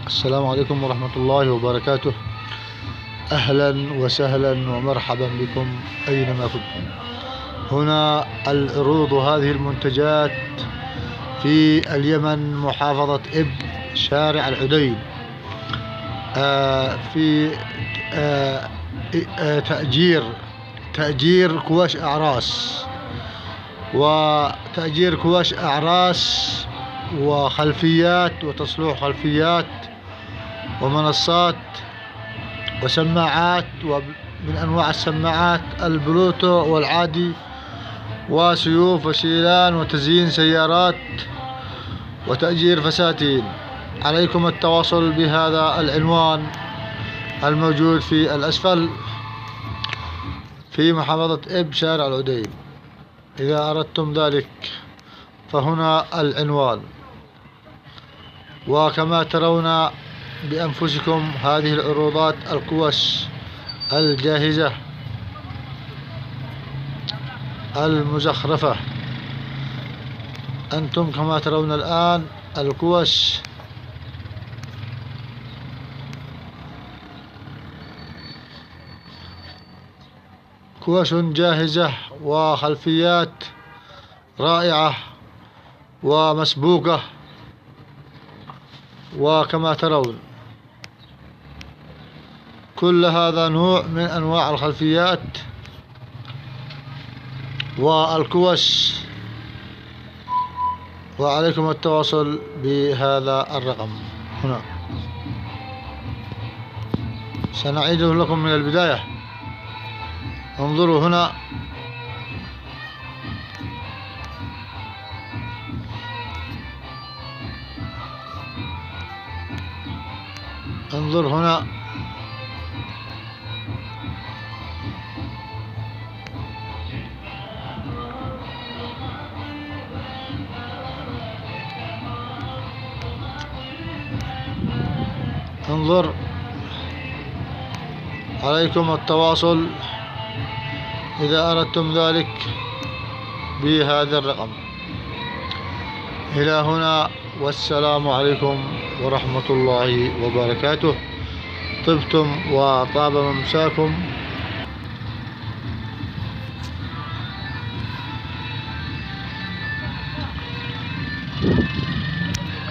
السلام عليكم ورحمة الله وبركاته. أهلا وسهلا ومرحبا بكم أينما كنتم. هنا العروض هذه المنتجات في اليمن، محافظة إب، شارع العديد. في تأجير كواش أعراس، وتأجير كواش أعراس وخلفيات وتصليح خلفيات ومنصات وسماعات، ومن أنواع السماعات البلوتو والعادي، وسيوف وشيلان وتزيين سيارات وتأجير فساتين. عليكم التواصل بهذا العنوان الموجود في الأسفل في محافظة إب، شارع العديد. إذا أردتم ذلك فهنا العنوان. وكما ترون بأنفسكم هذه العروضات الكوش الجاهزة المزخرفة. أنتم كما ترون الآن الكوش كوش جاهزة وخلفيات رائعة ومسبوقة. وكما ترون كل هذا نوع من أنواع الخلفيات والكوش. وعليكم التواصل بهذا الرقم هنا. سنعيده لكم من البداية. انظروا هنا، انظر هنا، انظر. عليكم التواصل إذا أردتم ذلك بهذا الرقم. إلى هنا، والسلام عليكم ورحمة الله وبركاته. طبتم وطاب ممساكم.